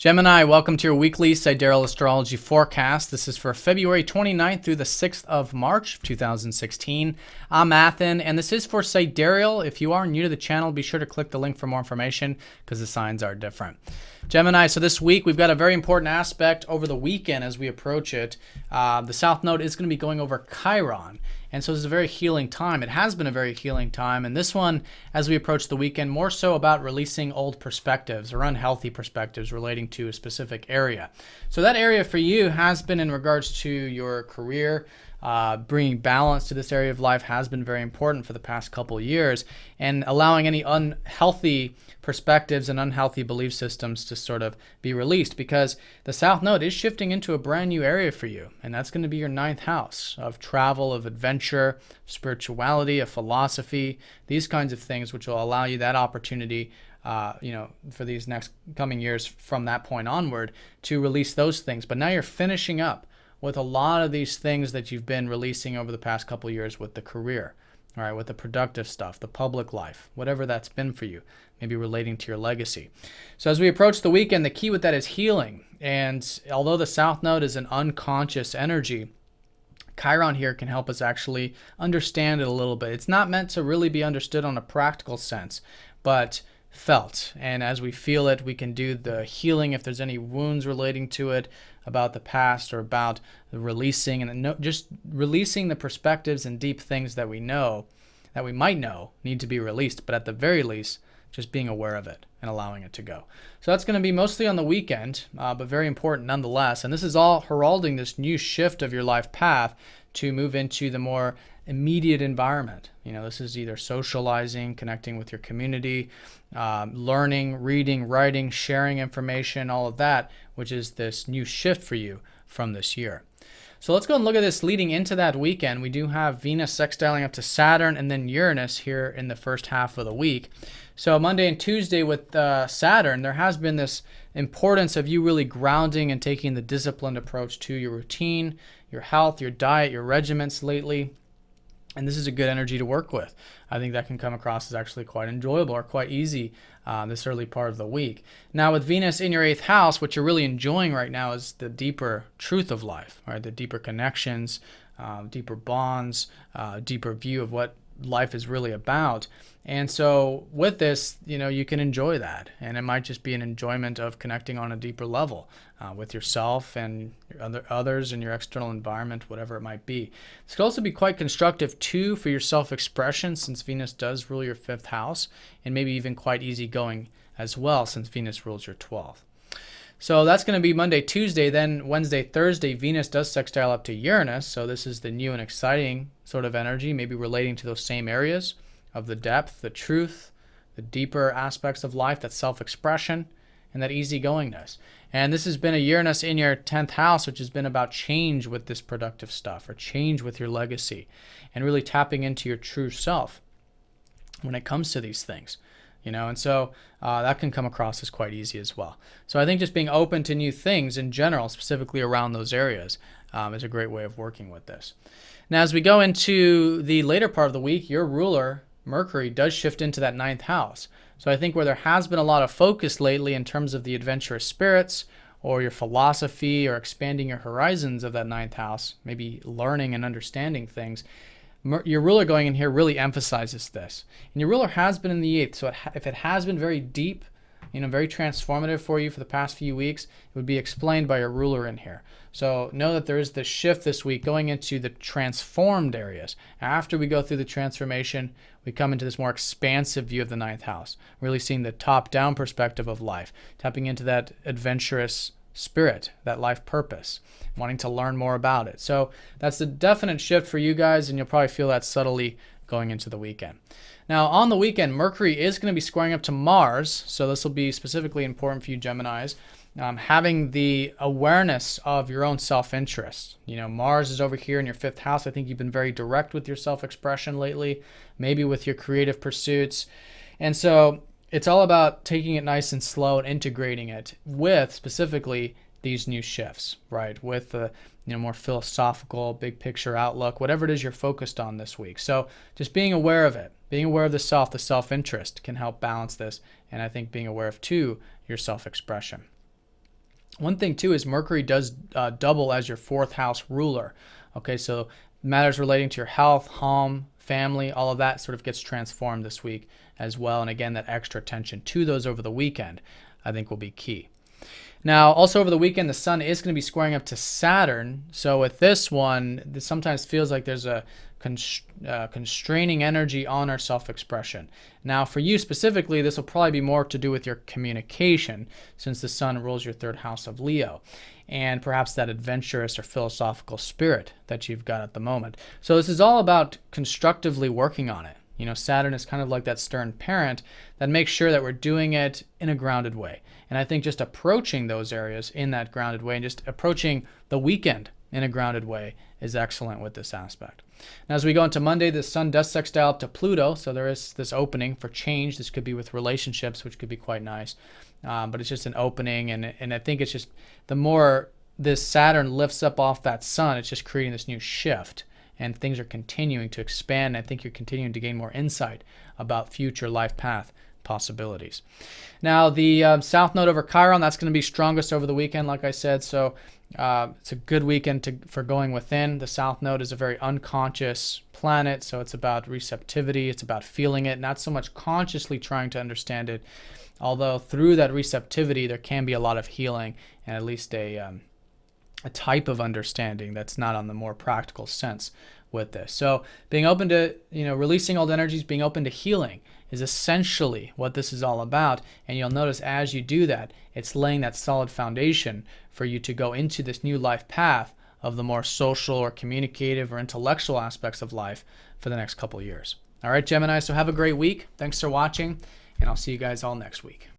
Gemini, welcome to your weekly Sidereal Astrology forecast. This is for February 29th through the 6th of March 2016. I'm Athen, and this is for Sidereal. If you are new to the channel, be sure to click the link for more information because the signs are different. Gemini, so this week we've got a very important aspect over the weekend as we approach it. The South Node is going to be going over Chiron. And so this is a very healing time. It has been a very healing time. And this one, as we approach the weekend, more so about releasing old perspectives or unhealthy perspectives relating to a specific area. So that area for you has been in regards to your career. Bringing balance to this area of life has been very important for the past couple of years, and allowing any unhealthy perspectives and unhealthy belief systems to sort of be released, because the South Node is shifting into a brand new area for you, and that's going to be your 9th house of travel, of adventure, spirituality, of philosophy, these kinds of things, which will allow you that opportunity for these next coming years from that point onward to release those things. But now you're finishing up with a lot of these things that you've been releasing over the past couple of years with the career, all right, with the productive stuff, the public life, whatever that's been for you, maybe relating to your legacy. So as we approach the weekend, the key with that is healing. And although the South Node is an unconscious energy, Chiron here can help us actually understand it a little bit. It's not meant to really be understood on a practical sense, but felt. And as we feel it, we can do the healing if there's any wounds relating to it, about the past, or about the releasing, and just releasing the perspectives and deep things that we know, that we might know, need to be released. But at the very least, just being aware of it and allowing it to go. So that's going to be mostly on the weekend, but very important nonetheless. And this is all heralding this new shift of your life path to move into the more immediate environment. This is either socializing, connecting with your community, learning, reading, writing, sharing information, all of that, which is this new shift for you from this year. So let's go and look at this leading into that weekend. We do have Venus sextiling up to Saturn and then Uranus here in the first half of the week. So Monday and Tuesday with Saturn, there has been this importance of you really grounding and taking the disciplined approach to your routine, your health, your diet, your regimens lately. And this is a good energy to work with. I think that can come across as actually quite enjoyable or quite easy this early part of the week. Now with Venus in your 8th house, what you're really enjoying right now is the deeper truth of life, right? The deeper connections, deeper bonds, deeper view of what life is really about. And so with this, you can enjoy that. And it might just be an enjoyment of connecting on a deeper level with yourself and others in your external environment, whatever it might be. This could also be quite constructive too for your self-expression, since Venus does rule your 5th house, and maybe even quite easygoing as well, since Venus rules your 12th. So that's going to be Monday, Tuesday. Then Wednesday, Thursday, Venus does sextile up to Uranus. So this is the new and exciting sort of energy, maybe relating to those same areas of the depth, the truth, the deeper aspects of life, that self-expression, and that easygoingness. And this has been a Uranus in your 10th house, which has been about change with this productive stuff, or change with your legacy, and really tapping into your true self when it comes to these things. And so that can come across as quite easy as well. So I think just being open to new things in general, specifically around those areas, is a great way of working with this. Now, as we go into the later part of the week, your ruler, Mercury, does shift into that 9th house. So I think where there has been a lot of focus lately in terms of the adventurous spirits, or your philosophy, or expanding your horizons of that 9th house, maybe learning and understanding things, your ruler going in here really emphasizes this. And your ruler has been in the 8th, so if it has been very deep, very transformative for you for the past few weeks, it would be explained by your ruler in here. So know that there is this shift this week going into the transformed areas. After we go through the transformation, we come into this more expansive view of the 9th house, really seeing the top-down perspective of life, tapping into that adventurous spirit, that life purpose, wanting to learn more about it. So that's a definite shift for you guys, and you'll probably feel that subtly going into the weekend. Now, on the weekend, Mercury is going to be squaring up to Mars, so this will be specifically important for you Geminis, having the awareness of your own self-interest. Mars is over here in your 5th house. I think you've been very direct with your self-expression lately, maybe with your creative pursuits. And so it's all about taking it nice and slow and integrating it with specifically these new shifts, right? With the more philosophical, big picture outlook, whatever it is you're focused on this week. So just being aware of it, being aware of the self-interest can help balance this. And I think being aware of too, your self-expression. One thing too is Mercury does double as your fourth house ruler. Okay, so matters relating to your health, home, family, all of that sort of gets transformed this week as well. And again, that extra attention to those over the weekend, I think, will be key. Now, also over the weekend, the sun is going to be squaring up to Saturn. So with this one, this sometimes feels like there's a constraining energy on our self-expression. Now, for you specifically, this will probably be more to do with your communication, since the sun rules your third house of Leo, and perhaps that adventurous or philosophical spirit that you've got at the moment. So this is all about constructively working on it. You know, Saturn is kind of like that stern parent that makes sure that we're doing it in a grounded way. And I think just approaching those areas in that grounded way and just approaching the weekend in a grounded way is excellent with this aspect. Now, as we go into Monday, the sun does sextile up to Pluto, so there is this opening for change. This could be with relationships, which could be quite nice, but it's just an opening, and I think it's just the more this Saturn lifts up off that sun, it's just creating this new shift, and things are continuing to expand. I think you're continuing to gain more insight about future life path possibilities. Now, the South Node over Chiron, that's going to be strongest over the weekend, like I said, so it's a good weekend for going within. The South Node is a very unconscious planet, so it's about receptivity, it's about feeling it, not so much consciously trying to understand it, although through that receptivity there can be a lot of healing and at least a type of understanding that's not on the more practical sense with this. So being open to, releasing old energies, being open to healing is essentially what this is all about. And you'll notice as you do that, it's laying that solid foundation for you to go into this new life path of the more social or communicative or intellectual aspects of life for the next couple of years. All right, Gemini, so have a great week. Thanks for watching, and I'll see you guys all next week.